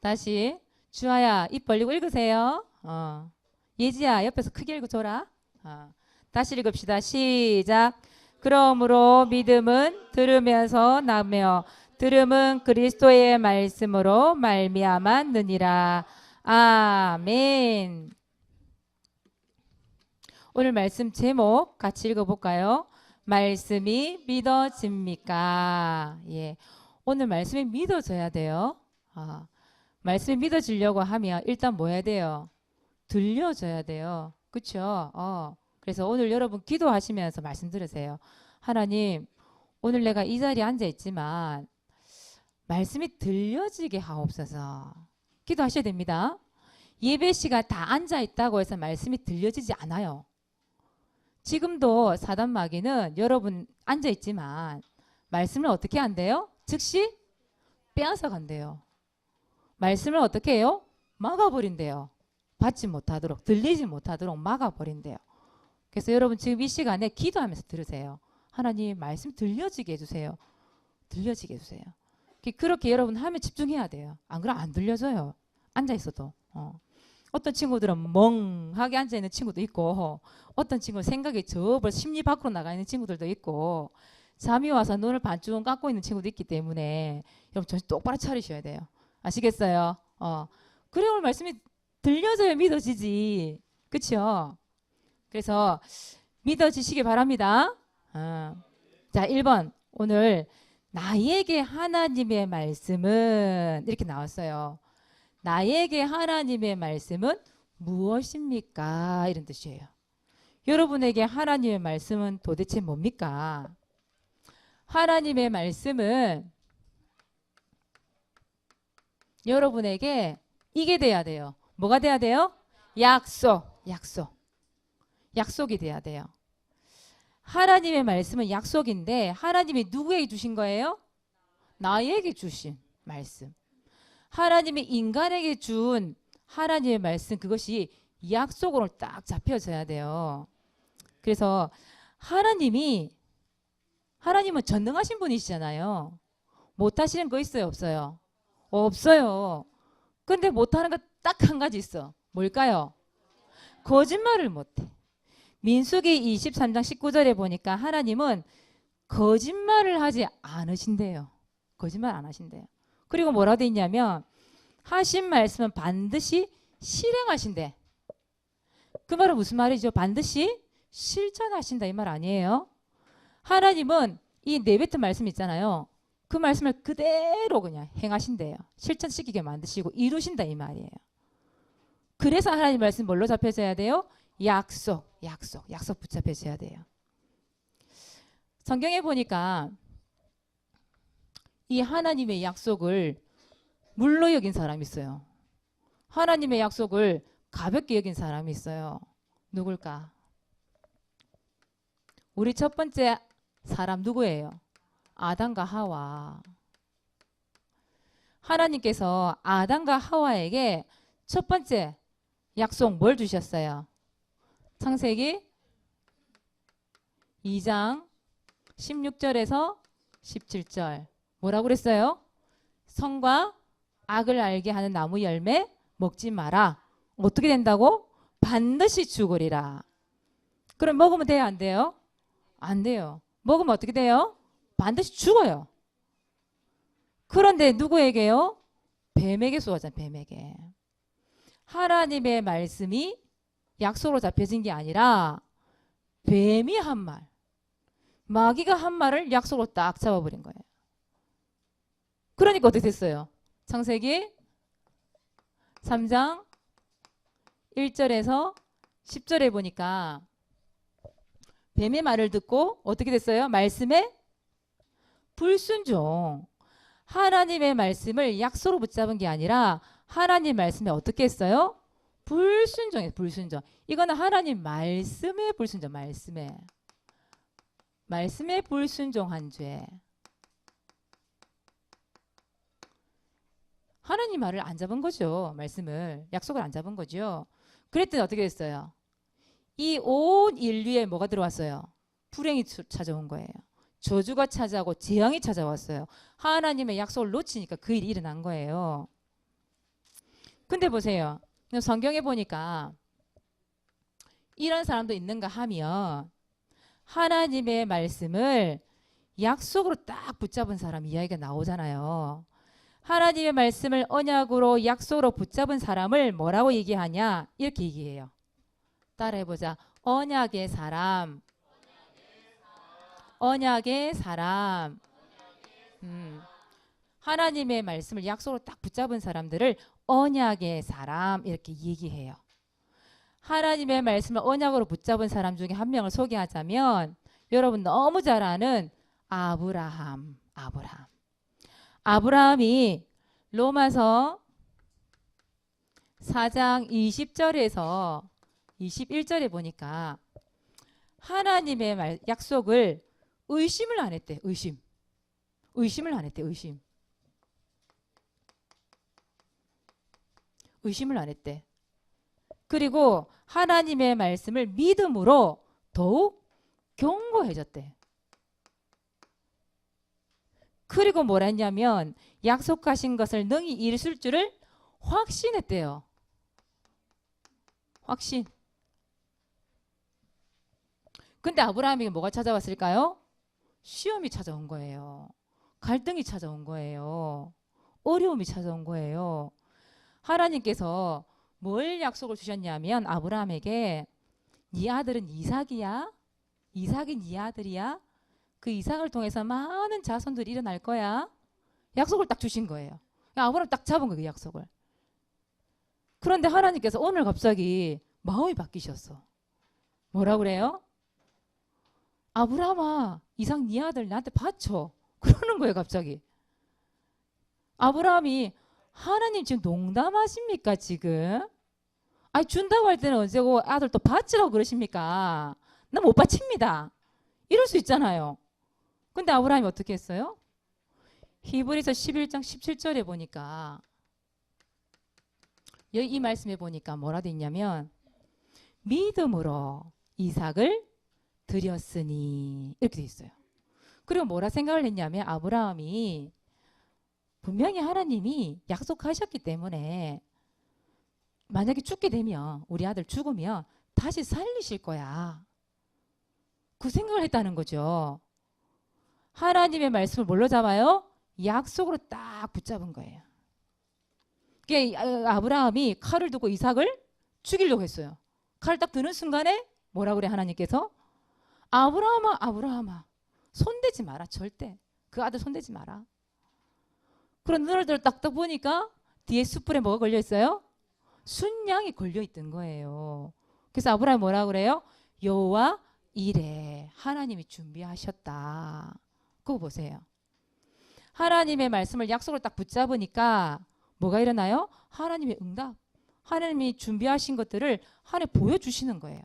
다시. 주아야, 입 벌리고 읽으세요. 예지야, 옆에서 크게 읽어줘라. 다시 읽읍시다. 시작. 그러므로 믿음은 들으면서 나며 들음은 그리스도의 말씀으로 말미암았느니라. 아멘. 오늘 말씀 제목 같이 읽어볼까요? 말씀이 믿어집니까? 예. 오늘 말씀이 믿어져야 돼요. 말씀이 믿어지려고 하면 일단 뭐 해야 돼요? 들려줘야 돼요. 그렇죠? 그래서 오늘 여러분 기도하시면서 말씀 들으세요. 하나님, 오늘 내가 이 자리에 앉아 있지만 말씀이 들려지게 하옵소서. 기도하셔야 됩니다. 예배 시간 다 앉아 있다고 해서 말씀이 들려지지 않아요. 지금도 사단 마귀는 여러분 앉아 있지만 말씀을 어떻게 한대요? 즉시 빼앗아 간대요. 말씀을 어떻게 해요? 막아버린대요. 받지 못하도록, 들리지 못하도록 막아버린대요. 그래서 여러분 지금 이 시간에 기도하면서 들으세요. 하나님 말씀 들려지게 해주세요. 들려지게 해주세요. 그렇게 여러분 하면 집중해야 돼요. 안 그러면 안 들려져요. 앉아 있어도. 어떤 친구들은 멍하게 앉아 있는 친구도 있고, 어떤 친구는 생각이 벌써 심리 밖으로 나가 있는 친구들도 있고, 잠이 와서 눈을 반쯤 감고 있는 친구도 있기 때문에 여러분 정신 똑바로 차리셔야 돼요. 아시겠어요? 그래 오늘 말씀이 들려져야 믿어지지. 그렇죠? 그래서 믿어지시기 바랍니다. 자, 1번. 오늘 나에게 하나님의 말씀은 이렇게 나왔어요. 나에게 하나님의 말씀은 무엇입니까? 이런 뜻이에요. 여러분에게 하나님의 말씀은 도대체 뭡니까? 하나님의 말씀은 여러분에게 이게 돼야 돼요. 뭐가 돼야 돼요? 약속이 돼야 돼요. 하나님의 말씀은 약속인데 하나님이 누구에게 주신 거예요? 나에게 주신 말씀. 하나님이 인간에게 준 하나님의 말씀, 그것이 약속으로 딱 잡혀져야 돼요. 그래서 하나님은 전능하신 분이시잖아요. 못하시는 거 있어요? 없어요? 없어요. 근데 못하는 거 딱 한 가지 있어. 뭘까요? 거짓말을 못해. 민수기 23장 19절에 보니까 하나님은 거짓말을 하지 않으신대요. 거짓말 안 하신대요. 그리고 뭐라고 돼 있냐면 하신 말씀은 반드시 실행하신대. 그 말은 무슨 말이죠? 반드시 실천하신다 이 말 아니에요? 하나님은 이 내뱉은 말씀 있잖아요. 그 말씀을 그대로 그냥 행하신대요. 실천시키게 만드시고 이루신다 이 말이에요. 그래서 하나님 말씀 뭘로 잡혀져야 돼요? 약속 붙잡혀져야 돼요. 성경에 보니까 이 하나님의 약속을 물로 여긴 사람이 있어요. 하나님의 약속을 가볍게 여긴 사람이 있어요. 누굴까? 우리 첫 번째 사람 누구예요? 아담과 하와. 하나님께서 아담과 하와에게 첫 번째 약속 뭘 주셨어요? 창세기 2장 16절에서 17절 뭐라고 그랬어요? 선과 악을 알게 하는 나무 열매 먹지 마라. 어떻게 된다고? 반드시 죽으리라. 그럼 먹으면 돼요? 안 돼요? 안 돼요. 먹으면 어떻게 돼요? 반드시 죽어요. 그런데 누구에게요? 뱀에게 쏘았잖아요. 뱀에게. 하나님의 말씀이 약속으로 잡혀진 게 아니라 뱀이 한 말, 마귀가 한 말을 약속으로 딱 잡아버린 거예요. 그러니까 어떻게 됐어요? 창세기 3장 1절에서 10절에 보니까 뱀의 말을 듣고 어떻게 됐어요? 말씀에 불순종. 하나님의 말씀을 약속으로 붙잡은 게 아니라 하나님 말씀에 어떻게 했어요? 불순종이에요. 불순종. 이거는 하나님 말씀에 불순종. 말씀에 불순종한 죄. 하나님 말을 안 잡은 거죠. 말씀을. 약속을 안 잡은 거죠. 그랬더니 어떻게 됐어요? 이 온 인류에 뭐가 들어왔어요? 불행이 찾아온 거예요. 저주가 찾아오고 재앙이 찾아왔어요. 하나님의 약속을 놓치니까 그 일이 일어난 거예요. 근데 보세요. 성경에 보니까 이런 사람도 있는가 하면 하나님의 말씀을 약속으로 딱 붙잡은 사람 이야기가 나오잖아요. 하나님의 말씀을 언약으로 약속으로 붙잡은 사람을 뭐라고 얘기하냐? 이렇게 얘기해요. 따라해보자. 언약의 사람. 언약의 사람. 하나님의 말씀을 약속으로 딱 붙잡은 사람들을 언약의 사람 이렇게 얘기해요. 하나님의 말씀을 언약으로 붙잡은 사람 중에 한 명을 소개하자면 여러분 너무 잘 아는 아브라함. 아브라함이 로마서 4장 20절에서 21절에 보니까 하나님의 약속을 의심을 안 했대. 의심을 안 했대. 의심을 안 했대. 그리고 하나님의 말씀을 믿음으로 더욱 견고해졌대. 그리고 뭐라 했냐면 약속하신 것을 능히 이루실 줄을 확신했대요. 확신. 근데 아브라함에게 뭐가 찾아왔을까요? 시험이 찾아온 거예요. 갈등이 찾아온 거예요. 어려움이 찾아온 거예요. 하나님께서 뭘 약속을 주셨냐면 아브라함에게 네 아들은 이삭이야. 이삭이 네 아들이야. 그 이삭을 통해서 많은 자손들이 일어날 거야. 약속을 딱 주신 거예요. 아브라함 딱 잡은 거예요. 그 약속을. 그런데 하나님께서 오늘 갑자기 마음이 바뀌셨어. 뭐라 그래요? 아브라함아, 이삭 네 아들 나한테 바쳐. 그러는 거예요. 갑자기. 아브라함이 하나님 지금 농담하십니까 지금? 아니 준다고 할 때는 언제고 아들 또 바치라고 그러십니까? 나 못 바칩니다. 이럴 수 있잖아요. 근데 아브라함이 어떻게 했어요? 히브리서 11장 17절에 보니까 이 말씀에 보니까 뭐라 돼 있냐면 믿음으로 이삭을 드렸으니 이렇게 돼 있어요. 그리고 뭐라 생각을 했냐면 아브라함이 분명히 하나님이 약속하셨기 때문에 만약에 죽게 되면 우리 아들 죽으면 다시 살리실 거야. 그 생각을 했다는 거죠. 하나님의 말씀을 뭘로 잡아요? 약속으로 딱 붙잡은 거예요. 그러니까 아브라함이 칼을 두고 이삭을 죽이려고 했어요. 칼을 딱 드는 순간에 뭐라 그래 하나님께서? 아브라함아 손대지 마라. 절대 그 아들 손대지 마라. 그런 눈을 딱 보니까 뒤에 숯불에 뭐가 걸려 있어요? 순양이 걸려 있던 거예요. 그래서 아브라함이 뭐라 그래요? 여호와 이래. 하나님이 준비하셨다. 그거 보세요. 하나님의 말씀을 약속을 딱 붙잡으니까 뭐가 일어나요? 하나님의 응답. 하나님이 준비하신 것들을 하나님 보여주시는 거예요.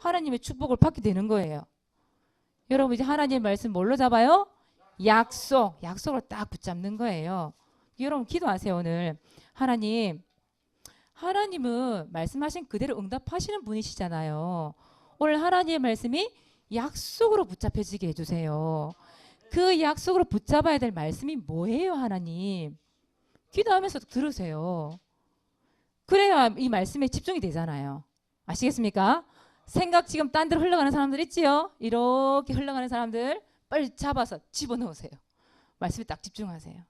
하나님의 축복을 받게 되는 거예요. 여러분 이제 하나님의 말씀 뭘로 잡아요? 약속을 딱 붙잡는 거예요. 여러분 기도하세요. 오늘 하나님은 말씀하신 그대로 응답하시는 분이시잖아요. 오늘 하나님의 말씀이 약속으로 붙잡혀지게 해주세요. 그 약속으로 붙잡아야 될 말씀이 뭐예요? 하나님 기도하면서 들으세요. 그래야 이 말씀에 집중이 되잖아요. 아시겠습니까? 생각 지금 딴 데로 흘러가는 사람들 있지요? 이렇게 흘러가는 사람들 빨리 잡아서 집어넣으세요. 말씀에 딱 집중하세요.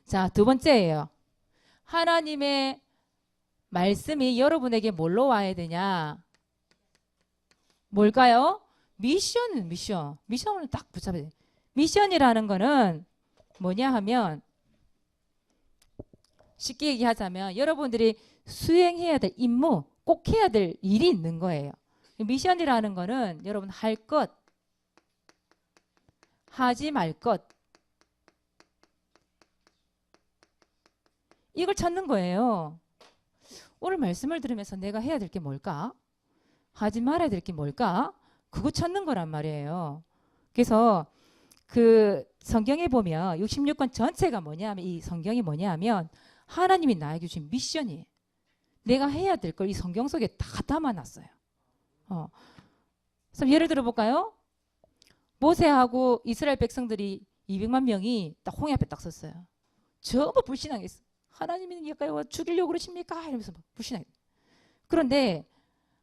자, 두 번째예요. 하나님의 말씀이 여러분에게 뭘로 와야 되냐? 뭘까요? 미션을 딱 붙잡아야 돼요. 미션이라는 거는 뭐냐 하면 쉽게 얘기하자면 여러분들이 수행해야 될 임무, 꼭 해야 될 일이 있는 거예요. 미션이라는 거는 여러분 할 것, 하지 말 것, 이걸 찾는 거예요. 오늘 말씀을 들으면서 내가 해야 될 게 뭘까? 하지 말아야 될 게 뭘까? 그거 찾는 거란 말이에요. 그래서 그 성경에 보면 66권 전체가 뭐냐면 이 성경이 뭐냐면 하나님이 나에게 주신 미션이에요. 내가 해야 될 걸 이 성경 속에 다 담아놨어요. 그래서 예를 들어 볼까요? 모세하고 이스라엘 백성들이 200만 명이 딱 홍해 앞에 딱 섰어요. 전부 불신앙했어. 하나님이 약간 죽이려고 그러십니까? 이러면서 막 불신하게. 그런데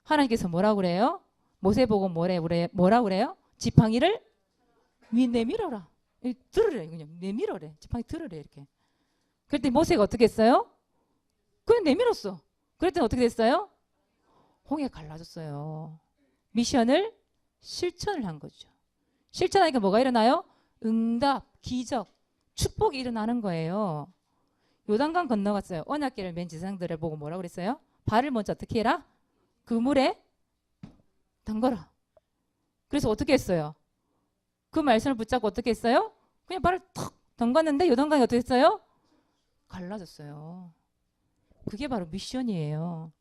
하나님께서 뭐라고 그래요? 모세 보고 뭐라 그래요? 지팡이를 내밀어라. 들으래. 그냥 내밀어래. 지팡이 들으래. 이렇게. 그랬더니 모세가 어떻게 했어요? 그냥 내밀었어. 그랬더니 어떻게 됐어요? 홍해가 갈라졌어요. 미션을 실천을 한 거죠. 실천하니까 뭐가 일어나요? 응답, 기적, 축복이 일어나는 거예요. 요단강 건너갔어요. 언약궤를 맨 지상들을 보고 뭐라고 그랬어요? 발을 먼저 어떻게 해라? 그 물에 담가라. 그래서 어떻게 했어요? 그 말씀을 붙잡고 어떻게 했어요? 그냥 발을 탁 담갔는데 요단강이 어떻게 했어요? 갈라졌어요. 그게 바로 미션이에요.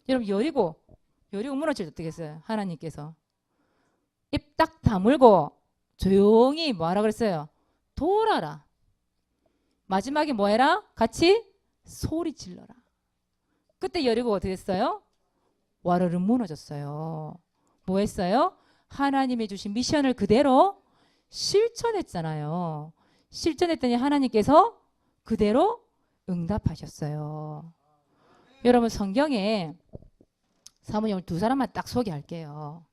여러분 여리고 무너질 때 어떻게 했어요? 하나님께서 입 딱 다물고 조용히 뭐하라 그랬어요? 돌아라. 마지막에 뭐 해라? 같이 소리 질러라. 그때 여리고 어떻게 했어요? 와르르 무너졌어요. 뭐 했어요? 하나님이 주신 미션을 그대로 실천했잖아요. 실천했더니 하나님께서 그대로 응답하셨어요. 여러분 성경에 사모님을 두 사람만 딱 소개할게요.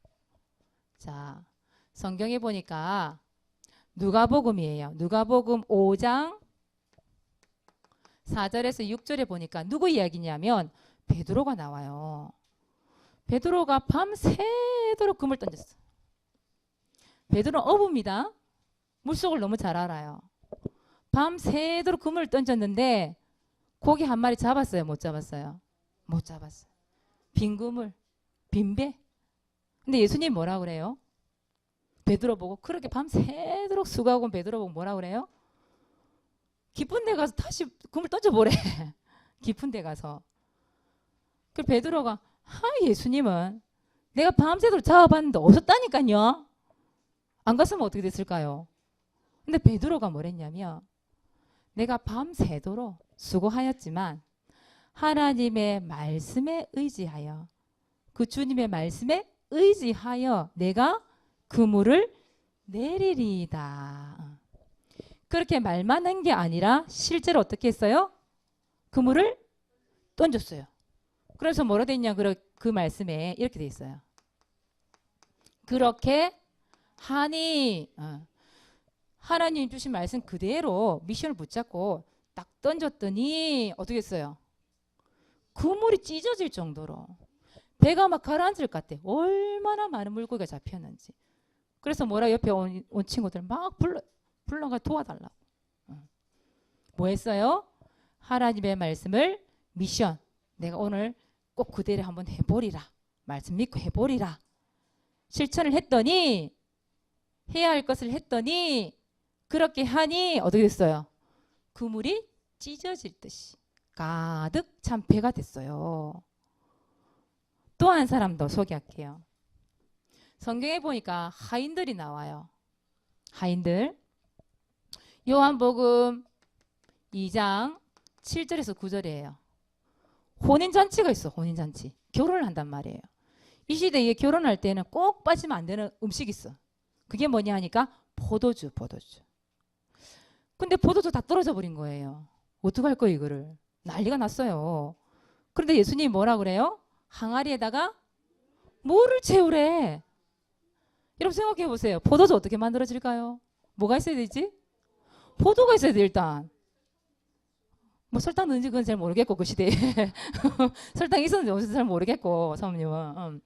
자, 성경에 보니까 누가복음이에요. 누가복음 5장 4절에서 6절에 보니까 누구 이야기냐면 베드로가 나와요. 베드로가 밤새도록 금을 던졌어. 베드로는 어부입니다. 물속을 너무 잘 알아요. 밤새도록 금을 던졌는데 고기 한 마리 잡았어요? 못 잡았어요? 못 잡았어요. 빈 그물, 빈 배. 근데 예수님 뭐라 그래요? 베드로 보고 그렇게 밤새도록 수고하고 온 베드로 보고 뭐라 그래요? 깊은 데 가서 다시 그물 던져보래. 깊은 데 가서. 그 베드로가 예수님은 내가 밤새도록 잡아봤는데 없었다니까요. 안 갔으면 어떻게 됐을까요? 근데 베드로가 뭐랬냐면 내가 밤새도록 수고하였지만 하나님의 말씀에 의지하여 그 주님의 말씀에 의지하여 내가 그물을 내리리이다. 그렇게 말만 한 게 아니라 실제로 어떻게 했어요? 그물을 던졌어요. 그래서 뭐라 돼 있냐 그 말씀에 이렇게 돼 있어요. 그렇게 하니 하나님 주신 말씀 그대로 미션을 붙잡고 딱 던졌더니 어떻게 했어요? 그물이 찢어질 정도로 배가 막 가라앉을 것 같아. 얼마나 많은 물고기가 잡혔는지. 그래서 뭐라 옆에 온 친구들 막 불러가 도와달라고. 뭐 했어요? 하나님의 말씀을 미션. 내가 오늘 꼭 그대로 한번 해보리라. 말씀 믿고 해보리라. 실천을 했더니 해야 할 것을 했더니 그렇게 하니 어떻게 됐어요? 그물이 찢어질 듯이 가득 찬 배가 됐어요. 또 한 사람 더 소개할게요. 성경에 보니까 하인들이 나와요. 하인들. 요한복음 2장 7절에서 9절이에요. 혼인잔치가 있어. 혼인잔치. 결혼을 한단 말이에요. 이 시대에 결혼할 때는 꼭 빠지면 안 되는 음식이 있어. 그게 뭐냐 하니까 포도주. 근데 포도주 다 떨어져 버린 거예요. 어떡할 거예요 이거를. 난리가 났어요. 그런데 예수님이 뭐라 그래요? 항아리에다가 물을 채우래. 여러분 생각해 보세요. 포도주 어떻게 만들어질까요? 뭐가 있어야 되지? 포도가 있어야 돼 일단. 뭐 설탕 넣는지 그건 잘 모르겠고 그 시대에 설탕 있었는지 없었는지 잘 모르겠고 사모님은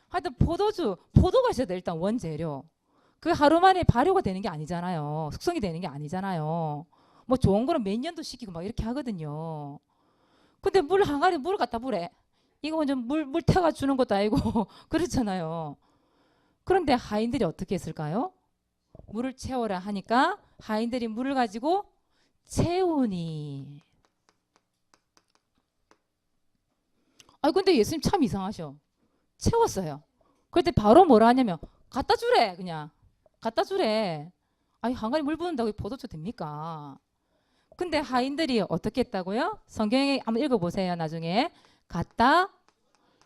하여튼 포도가 있어야 돼 일단 원재료. 그 하루 만에 발효가 되는 게 아니잖아요. 숙성이 되는 게 아니잖아요. 뭐 좋은 거는 몇 년도 시키고 막 이렇게 하거든요. 근데 항아리 물을 갖다 부래. 이거 완전 물 태워 주는 것도 아니고 그렇잖아요. 그런데 하인들이 어떻게 했을까요? 물을 채워라 하니까 하인들이 물을 가지고 채우니. 근데 예수님 참 이상하셔. 채웠어요. 그때 바로 뭐라 하냐면 갖다 주래. 그냥 갖다 주래. 항아리 물 부은다고 포도주 됩니까? 근데 하인들이 어떻게 했다고요? 성경에 한번 읽어보세요. 나중에 갖다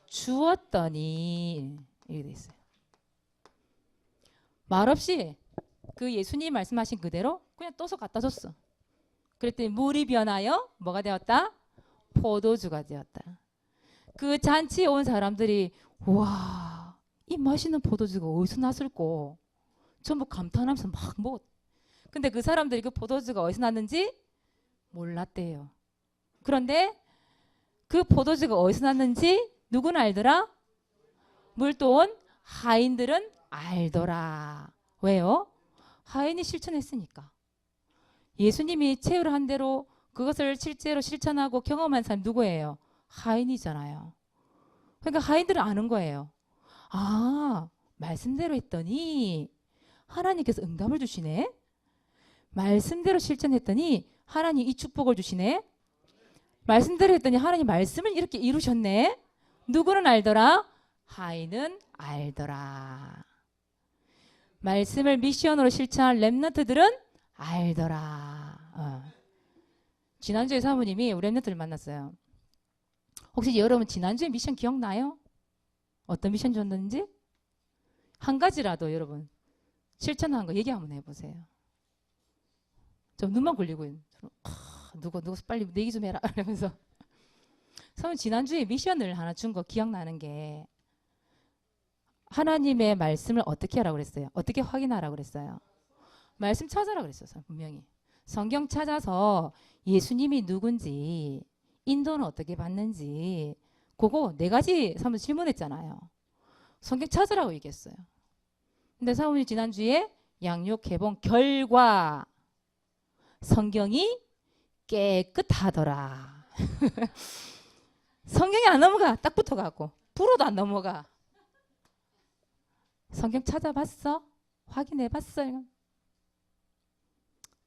주었더니 이렇게 돼 있어요. 말없이 그 예수님이 말씀하신 그대로 그냥 떠서 갖다 줬어. 그랬더니 물이 변하여 뭐가 되었다? 포도주가 되었다. 그 잔치에 온 사람들이 와, 이 맛있는 포도주가 어디서 났을꼬? 전부 감탄하면서 막 먹었. 근데 그 사람들이 그 포도주가 어디서 났는지 몰랐대요. 그런데 그 포도주가 어디서 났는지 누구는 알더라? 물도온 하인들은 알더라. 왜요? 하인이 실천했으니까. 예수님이 체휼한 대로 그것을 실제로 실천하고 경험한 사람이 누구예요? 하인이잖아요. 그러니까 하인들은 아는 거예요. 아, 말씀대로 했더니 하나님께서 응답을 주시네. 말씀대로 실천했더니 하나님 이 축복을 주시네. 말씀대로 했더니 하나님 말씀을 이렇게 이루셨네. 누구는 알더라? 하인은 알더라. 말씀을 미션으로 실천할 렘넌트들은 알더라. 지난주에 사모님이 우리 렘넌트를 만났어요. 혹시 여러분 지난주에 미션 기억나요? 어떤 미션 줬는지? 한 가지라도 여러분 실천한 거 얘기 한번 해보세요. 좀 눈만 굴리고 누구 빨리 내기 좀 해라 이러면서. 사모님 지난주에 미션을 하나 준 거 기억나는 게 하나님의 말씀을 어떻게 하라고 그랬어요? 어떻게 확인하라고 그랬어요? 말씀 찾아라 그랬어요. 분명히. 성경 찾아서 예수님이 누군지 인도는 어떻게 받는지 그거 4가지 사모님 질문했잖아요. 성경 찾으라고 얘기했어요. 근데 사모님 지난주에 양육 개봉 결과 성경이 깨끗하더라. 성경이 안 넘어가. 딱 붙어가고 불어도 안 넘어가. 성경 찾아봤어? 확인해봤어?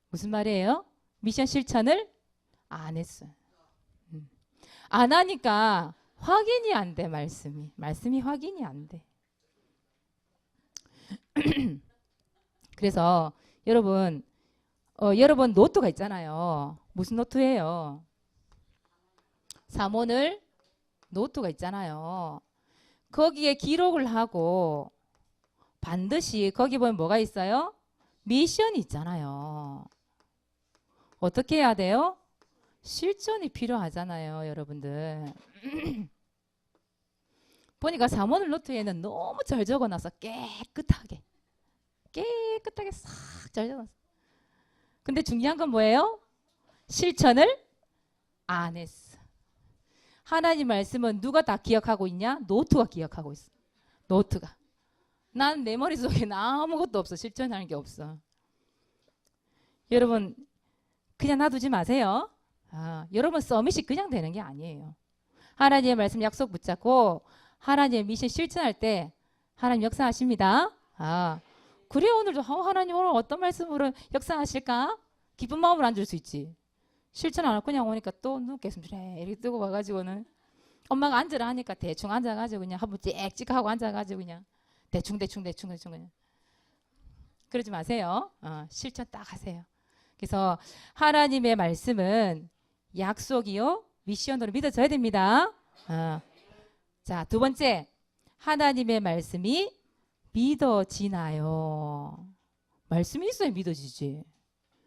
무슨 말이에요? 미션 실천을 안 했어요. 안 하니까 확인이 안 돼. 말씀이 확인이 안 돼. 그래서 여러분 여러분 노트가 있잖아요. 무슨 노트예요? 사모늘 노트가 있잖아요. 거기에 기록을 하고 반드시 거기 보면 뭐가 있어요? 미션이 있잖아요. 어떻게 해야 돼요? 실천이 필요하잖아요, 여러분들. 보니까 사모늘 노트에는 너무 잘 적어놔서 깨끗하게 싹 잘 적어놨어. 근데 중요한 건 뭐예요? 실천을 안 했어. 하나님 말씀은 누가 다 기억하고 있냐? 노트가 기억하고 있어. 노트가. 난 내 머릿속에는 아무것도 없어. 실천하는 게 없어. 여러분 그냥 놔두지 마세요. 여러분 서밋이 그냥 되는 게 아니에요. 하나님의 말씀 약속 붙잡고 하나님의 미션 실천할 때 하나님 역사하십니다. 그래 오늘도 하나님 오늘 어떤 말씀으로 역사하실까? 기쁜 마음으로 앉을 수 있지. 실천 안 하고 그냥 오니까 또 누구께 그래 이렇게 뜨고 와가지고는 엄마가 앉으라 하니까 대충 앉아가지고 그냥 한번 찍찍하고 앉아가지고 그냥 대충 그냥 그러지 마세요. 실천 딱 하세요. 그래서 하나님의 말씀은 약속이요 미션으로 믿어져야 됩니다. 자, 두 번째 하나님의 말씀이 믿어지나요? 말씀이 있어야 믿어지지.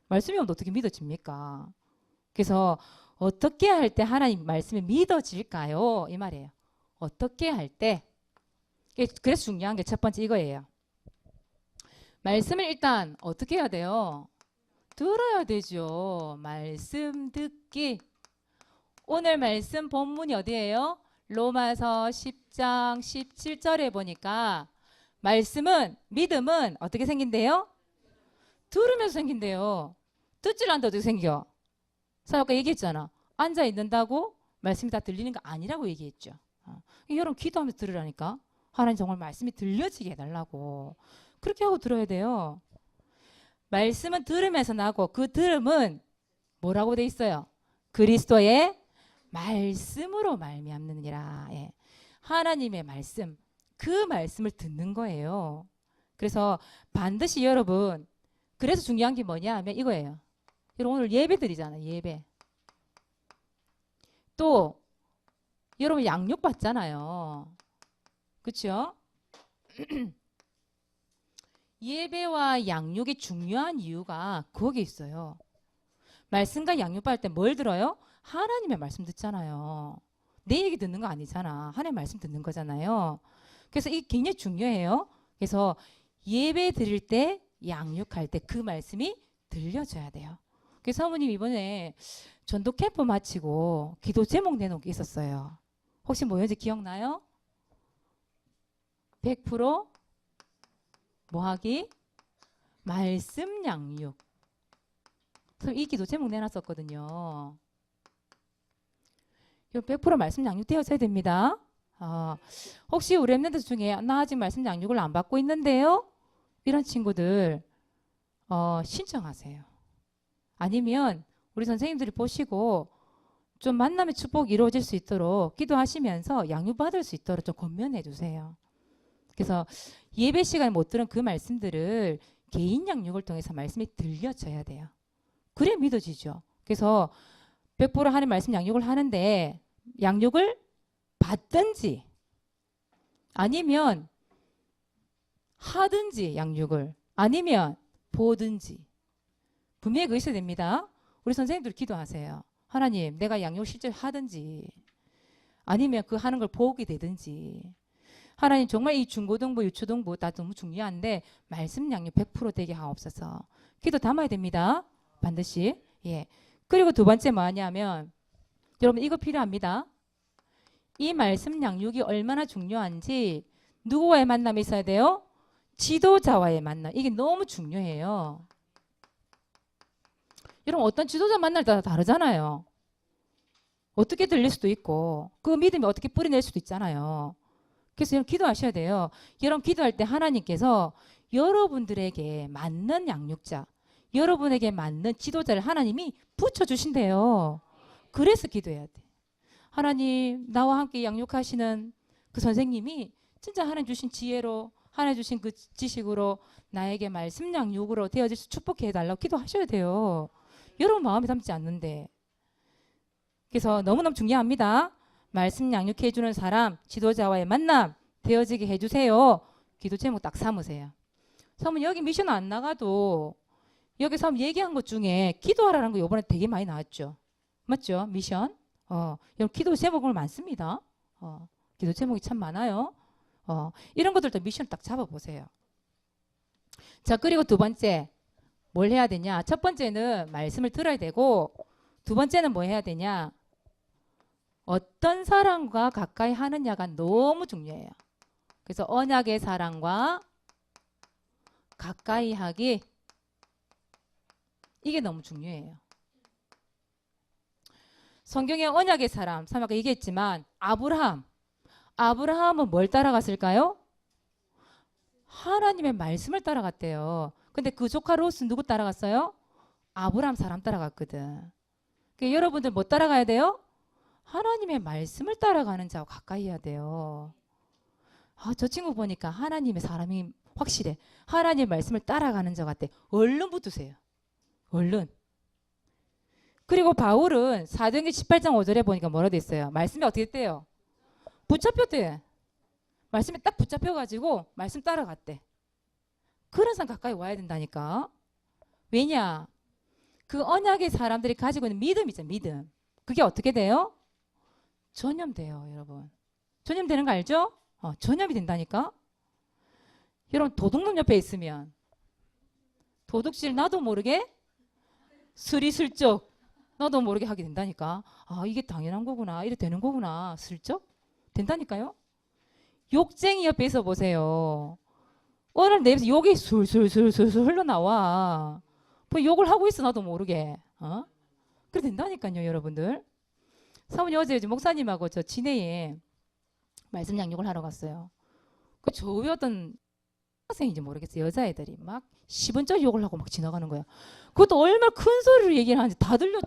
말씀이 없는데 어떻게 믿어집니까? 그래서 어떻게 할 때 하나님 말씀이 믿어질까요? 이 말이에요. 어떻게 할 때. 그래서 중요한 게 첫 번째 이거예요. 말씀을 일단 어떻게 해야 돼요? 들어야 되죠. 말씀 듣기. 오늘 말씀 본문이 어디예요? 로마서 10장 17절에 보니까 말씀은 믿음은 어떻게 생긴대요? 들으면서 생긴대요. 듣질 않는데 어떻게 생겨? 아까 얘기했잖아. 앉아 있는다고 말씀이 다 들리는 거 아니라고 얘기했죠. 여러분 기도하면서 들으라니까. 하나님 정말 말씀이 들려지게 해달라고. 그렇게 하고 들어야 돼요. 말씀은 들으면서 나고 그 들음은 뭐라고 돼 있어요? 그리스도의 말씀으로 말미암느니라. 예. 하나님의 말씀, 그 말씀을 듣는 거예요. 그래서 반드시 여러분, 그래서 중요한 게 뭐냐 하면 이거예요. 여러분 오늘 예배 드리잖아요. 예배. 또 여러분 양육 받잖아요. 그렇죠? 예배와 양육이 중요한 이유가 거기 있어요. 말씀과 양육받을 때 뭘 들어요? 하나님의 말씀 듣잖아요. 내 얘기 듣는 거 아니잖아. 하나님의 말씀 듣는 거잖아요. 그래서 이게 굉장히 중요해요. 그래서 예배 드릴 때 양육할 때 그 말씀이 들려줘야 돼요. 그래서 사모님 이번에 전도 캠프 마치고 기도 제목 내놓은 게 있었어요. 혹시 뭐였는지 기억나요? 100% 뭐하기? 말씀 양육. 이 기도 제목 내놨었거든요. 100% 말씀 양육 되어져야 됩니다. 혹시 우리 랩런트 중에 나 아직 말씀 양육을 안 받고 있는데요? 이런 친구들 신청하세요. 아니면 우리 선생님들이 보시고 좀 만남의 축복이 이루어질 수 있도록 기도하시면서 양육받을 수 있도록 좀 권면해 주세요. 그래서 예배 시간에 못 들은 그 말씀들을 개인 양육을 통해서 말씀이 들려져야 돼요. 그래 믿어지죠. 그래서 100% 하나님 말씀 양육을 하는데 양육을 받든지 아니면 하든지 양육을 아니면 보든지 분명히 그거 있어야 됩니다. 우리 선생님들 기도하세요. 하나님 내가 양육 실제로 하든지 아니면 그 하는 걸 보게 되든지 하나님 정말 이 중고등부 유초등부 다 너무 중요한데 말씀 양육 100% 되게 하옵소서. 기도 담아야 됩니다. 반드시. 예. 그리고 두 번째 뭐냐면 여러분 이거 필요합니다. 이 말씀 양육이 얼마나 중요한지 누구와의 만남이 있어야 돼요? 지도자와의 만남. 이게 너무 중요해요. 여러분 어떤 지도자 만날 때 다르잖아요. 어떻게 들릴 수도 있고 그 믿음이 어떻게 뿌리낼 수도 있잖아요. 그래서 여러분 기도하셔야 돼요. 여러분 기도할 때 하나님께서 여러분들에게 맞는 양육자, 여러분에게 맞는 지도자를 하나님이 붙여주신대요. 그래서 기도해야 돼. 하나님 나와 함께 양육하시는 그 선생님이 진짜 하나님 주신 지혜로 하나님 주신 그 지식으로 나에게 말씀 양육으로 되어질 수 축복해 해달라고 기도하셔야 돼요. 여러분 마음에 담지 않는데. 그래서 너무너무 중요합니다. 말씀 양육해 주는 사람, 지도자와의 만남 되어지게 해주세요. 기도 제목 딱 삼으세요. 그러면 여기 미션 안 나가도 여기서 얘기한 것 중에 기도하라는 거 이번에 되게 많이 나왔죠. 맞죠? 미션. 여러분 기도 제목은 많습니다. 기도 제목이 참 많아요. 이런 것들도 미션 딱 잡아보세요. 자, 그리고 두 번째 뭘 해야 되냐? 첫 번째는 말씀을 들어야 되고 두 번째는 뭐 해야 되냐? 어떤 사람과 가까이 하느냐가 너무 중요해요. 그래서 언약의 사람과 가까이 하기 이게 너무 중요해요. 성경의 언약의 사람, 아까 얘기했지만 아브라함은 뭘 따라갔을까요? 하나님의 말씀을 따라갔대요. 근데 그 조카 롯은 누구 따라갔어요? 아브라함 사람 따라갔거든. 그러니까 여러분들 뭐 따라가야 돼요? 하나님의 말씀을 따라가는 자와 가까이 해야 돼요. 저 친구 보니까 하나님의 사람이 확실해. 하나님의 말씀을 따라가는 자 같아. 얼른 붙으세요. 얼른. 그리고 바울은 사도행전 18장 5절에 보니까 뭐라 돼 있어요? 말씀이 어떻게 됐대요? 붙잡혔대. 말씀에 딱 붙잡혀가지고 말씀 따라갔대. 그런 사람 가까이 와야 된다니까. 왜냐? 그 언약의 사람들이 가지고 있는 믿음 있잖아요. 믿음. 그게 어떻게 돼요? 전염돼요, 여러분. 전염되는 거 알죠? 전염이 된다니까. 여러분 도둑놈 옆에 있으면 도둑질 나도 모르게 스리슬쩍 나도 모르게 하게 된다니까. 이게 당연한 거구나. 이래 되는 거구나. 슬쩍 된다니까요. 욕쟁이 옆에 있어 보세요. 오늘 내 입에서 욕이 술술술술 흘러나와. 뭐 욕을 하고 있어 나도 모르게. 그래 된다니까요, 여러분들. 사모님 어제 목사님하고 저 진해에 말씀 양육을 하러 갔어요. 그 저위 어떤 학생인지 모르겠어요. 여자애들이 막 10원짜리 욕을 하고 막 지나가는 거야. 그것도 얼마나 큰 소리로 얘기를 하는지 다 들려.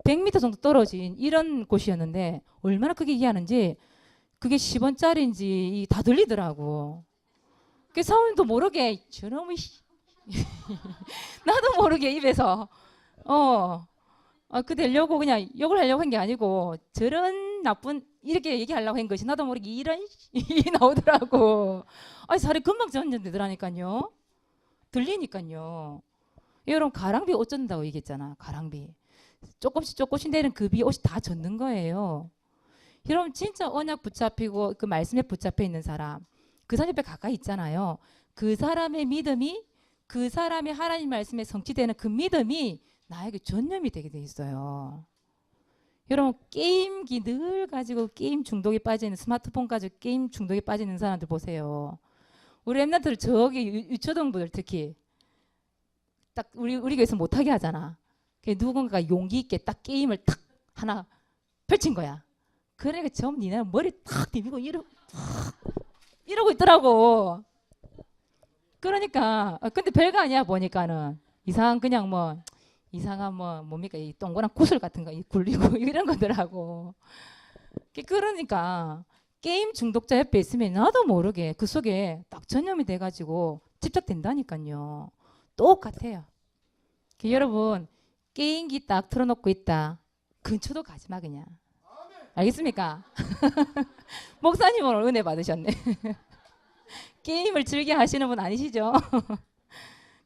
100m 정도 떨어진 이런 곳이었는데 얼마나 크게 얘기하는지 그게 10원짜리인지 다 들리더라고. 그 사모님도 모르게 저놈의 나도 모르게 입에서 그 되려고 그냥 욕을 하려고 한 게 아니고 저런 나쁜 이렇게 얘기하려고 한 것이 나도 모르게 이런 이 나오더라고. 살이 금방 전염되더라니까요. 들리니까요. 여러분 가랑비 옷 젖는다고 얘기했잖아. 가랑비. 조금씩 되는 그 비에 옷이 다 젖는 거예요. 여러분 진짜 언약 붙잡히고 그 말씀에 붙잡혀 있는 사람, 그 사람 옆에 가까이 있잖아요. 그 사람의 믿음이, 그 사람의 하나님 말씀에 성취되는 그 믿음이 나에게 전념이 되게 돼 있어요. 여러분 게임기 늘 가지고 게임 중독에 빠지는, 스마트폰 가지고 게임 중독에 빠지는 사람들 보세요. 우리 엠나들 저기 유초등부들 특히 딱 우리 교회에서 못하게 하잖아. 누군가가 용기 있게 딱 게임을 탁 하나 펼친 거야. 그러니까 좀 니네는 머리 탁 디비고 이러고 있더라고. 그러니까 근데 별거 아니야. 보니까는 이상한 그냥 뭐 이상한 뭐 뭡니까 이 동그란 구슬 같은 거 굴리고 이런 거더라고. 그러니까 게임 중독자 옆에 있으면 나도 모르게 그 속에 딱 전염이 돼가지고 집착된다니까요. 똑같아요. 여러분 게임기 딱 틀어놓고 있다. 근처도 가지 마 그냥. 알겠습니까? 목사님 오늘 은혜 받으셨네. 게임을 즐겨 하시는 분 아니시죠?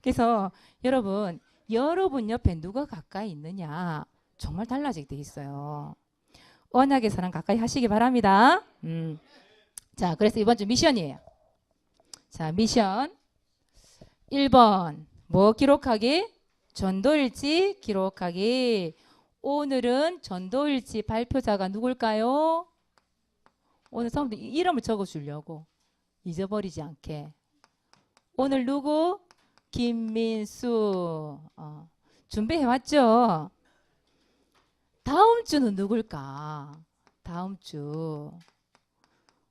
그래서 여러분 옆에 누가 가까이 있느냐 정말 달라지게 돼 있어요. 언약의 사랑 가까이 하시기 바랍니다. 자, 그래서 이번 주 미션이에요. 자, 미션 1번 뭐 기록하기? 전도일지 기록하기. 오늘은 전도일지 발표자가 누굴까요? 오늘 사람들 이름을 적어주려고 잊어버리지 않게. 오늘 누구? 김민수. 준비해왔죠? 다음 주는 누굴까? 다음 주.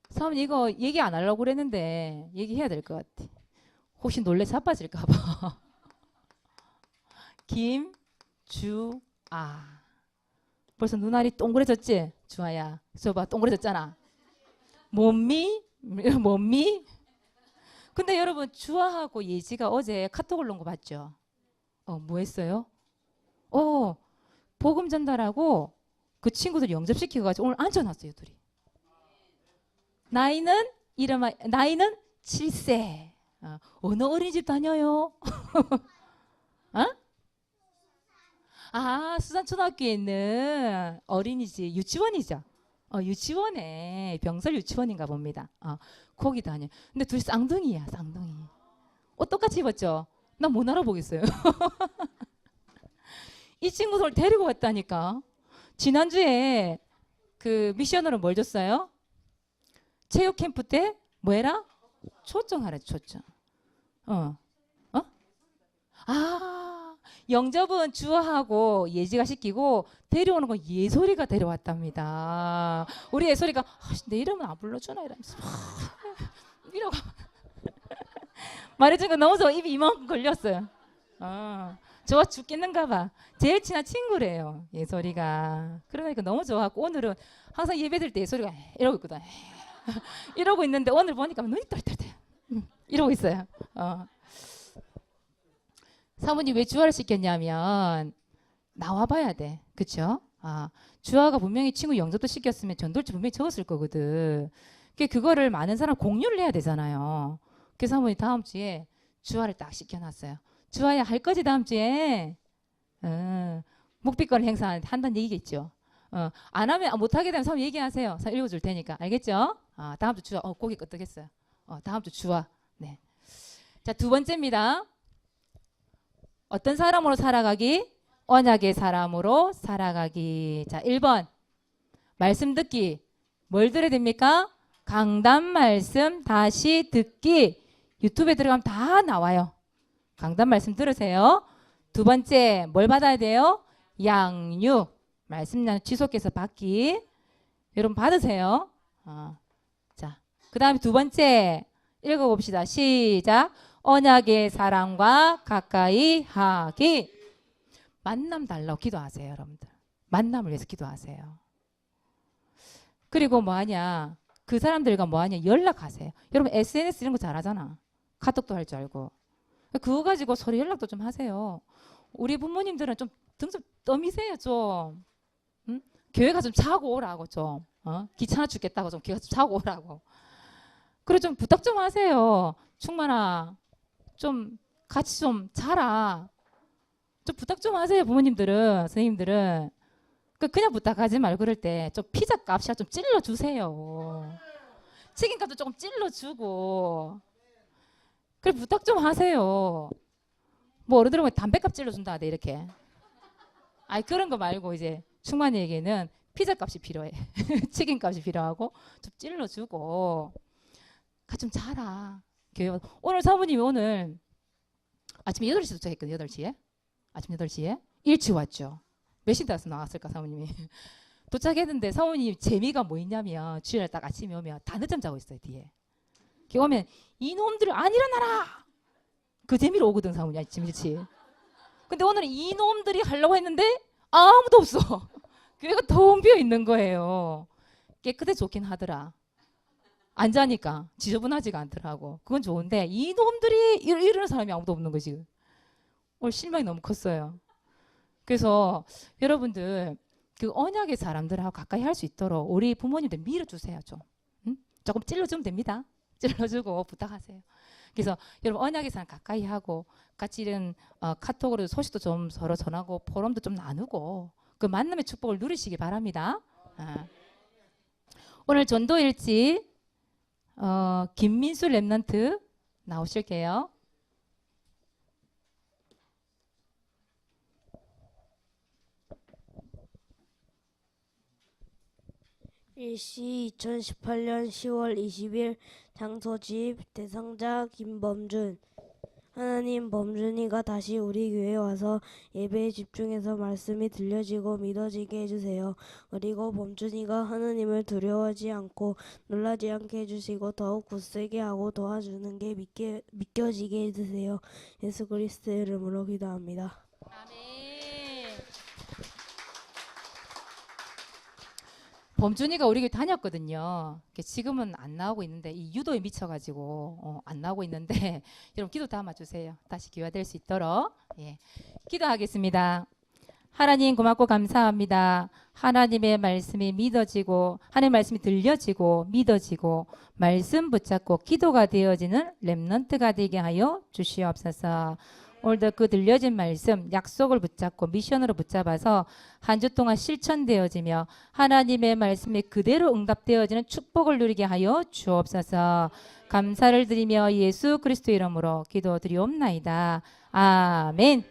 사모님 이거 얘기 안 하려고 그랬는데 얘기해야 될 것 같아. 혹시 놀래 자빠질까 봐. 김주아. 벌써 눈알이 동그래졌지? 주아야. 저봐 동그래졌잖아. 몸미? 근데 여러분 주아하고 예지가 어제 카톡을 놓은 거 봤죠? 뭐 했어요? 복음 전달하고 그 친구들 영접시켜가지고 오늘 앉혀놨어요 둘이. 나이는 7세. 어느 어린이집 다녀요? 수산초등학교에 있는 어린이집 유치원이죠. 유치원에 병설 유치원인가 봅니다. 거기 다녀. 근데 둘이 쌍둥이야, 쌍둥이. 옷 똑같이 입었죠? 나 못 알아보겠어요. 이 친구들 데리고 왔다니까. 지난주에 그 미션으로 뭘 줬어요? 체육 캠프 때 뭐해라? 초청하라, 초청. 영접은 주아하고 예지가 시키고 데려오는 건 예솔이가 데려왔답니다. 우리 예솔이가 내 이름은 안 불러주나 이러면서 이러고 말해준 거 너무 좋아. 입이 이만큼 걸렸어요. 좋아 죽겠는가 봐. 제일 친한 친구래요 예솔이가. 그러니까 너무 좋아하고 오늘은 항상 예배 드릴 때 예솔이가 이러고 있거든. 이러고 있는데 오늘 보니까 눈이 똘똘똘 이러고 있어요. 사모님 왜 주아를 시켰냐면 나와봐야 돼. 그쵸? 주아가 분명히 친구 영접도 시켰으면 전도일지 분명히 적었을 거거든. 그거를 많은 사람 공유를 해야 되잖아요. 그래서 사모님 다음 주에 주아를 딱 시켜놨어요. 주아야 할 거지 다음 주에? 묵비권 행사 한다는 얘기겠죠. 안 하면 못하게 되면 사모님 얘기하세요. 읽어줄 테니까. 알겠죠? 다음 주 주아. 고개 끄덕했어요. 다음 주 주아. 네. 자, 두 번째입니다. 어떤 사람으로 살아가기? 언약의 사람으로 살아가기. 자, 1번. 말씀 듣기. 뭘 들어야 됩니까? 강단 말씀 다시 듣기. 유튜브에 들어가면 다 나와요. 강단 말씀 들으세요. 두 번째, 뭘 받아야 돼요? 양육. 말씀 지속해서 받기. 여러분 받으세요. 자, 그 다음에 두 번째 읽어봅시다. 시작. 언약의 사람과 가까이 하기. 만남 달라고 기도하세요, 여러분들. 만남을 위해서 기도하세요. 그리고 뭐하냐? 그 사람들과 뭐하냐? 연락하세요. 여러분 SNS 이런 거 잘하잖아. 카톡도 할 줄 알고. 그거 가지고 서로 연락도 좀 하세요. 우리 부모님들은 좀 등 좀 떠미세요, 좀. 응? 교회 가서 좀 자고 오라고 좀. 귀찮아 죽겠다고 좀 교회 가서 자고 오라고. 그래 좀 부탁 좀 하세요. 충만아. 좀 같이 좀 자라. 좀 부탁 좀 하세요. 부모님들은, 선생님들은. 그냥 부탁하지 말고 그럴 때 좀 피자 값이야 좀 찔러 주세요. 치킨값도 조금 찔러 주고. 그래 부탁 좀 하세요. 뭐 어른들은 왜 담배값 찔러 준다 하대 이렇게. 아니 그런 거 말고 이제 충만이에게는 피자 값이 필요해. 치킨 값이 필요하고 좀 찔러 주고. 가 좀 자라. 오늘 사모님이 오늘 아침 8시 도착했거든요. 8시에. 아침 8시에. 일찍 왔죠. 몇 시에 나왔을까 사모님이. 도착했는데 사모님 재미가 뭐 있냐면 주일날 딱 아침에 오면 다 늦잠 자고 있어요. 뒤에. 오면 이놈들 안 일어나라. 그 재미로 오거든 사모님 아침 일찍. 근데 오늘 이놈들이 하려고 했는데 아무도 없어. 교회가 텅 비어 있는 거예요. 깨끗해 좋긴 하더라. 안 자니까 지저분하지가 않더라고. 그건 좋은데 이놈들이 이러는 사람이 아무도 없는 거지. 오늘 실망이 너무 컸어요. 그래서 여러분들 그 언약의 사람들하고 가까이 할 수 있도록 우리 부모님들 밀어주세요 좀. 응? 조금 찔러주면 됩니다. 찔러주고 부탁하세요. 그래서 여러분 언약의 사람 가까이 하고 같이 이런 카톡으로 소식도 좀 서로 전하고 포럼도 좀 나누고 그 만남의 축복을 누리시기 바랍니다. 오늘 전도일지 김민수 랩런트 나오실게요. 일시 2018년 10월 20일 장소집 대상자 김범준. 하나님, 범준이가 다시 우리 교회에 와서 예배에 집중해서 말씀이 들려지고 믿어지게 해주세요. 그리고 범준이가 하나님을 두려워하지 않고 놀라지 않게 해주시고 더욱 굳세게 하고 도와주는 게 믿겨지게 해주세요. 예수 그리스도의 이름으로 기도합니다. 아멘. 범준이가 우리 교회 다녔거든요. 지금은 안 나오고 있는데 이 유도에 미쳐가지고 안 나오고 있는데 여러분 기도 담아주세요. 다시 기회될 수 있도록. 예. 기도하겠습니다. 하나님 고맙고 감사합니다. 하나님의 말씀이 믿어지고 하나님의 말씀이 들려지고 믿어지고 말씀 붙잡고 기도가 되어지는 렘넌트가 되게 하여 주시옵소서. 오늘도 그 들려진 말씀 약속을 붙잡고 미션으로 붙잡아서 한 주 동안 실천되어지며 하나님의 말씀이 그대로 응답되어지는 축복을 누리게 하여 주옵소서. 감사를 드리며 예수 그리스도 이름으로 기도드리옵나이다. 아멘.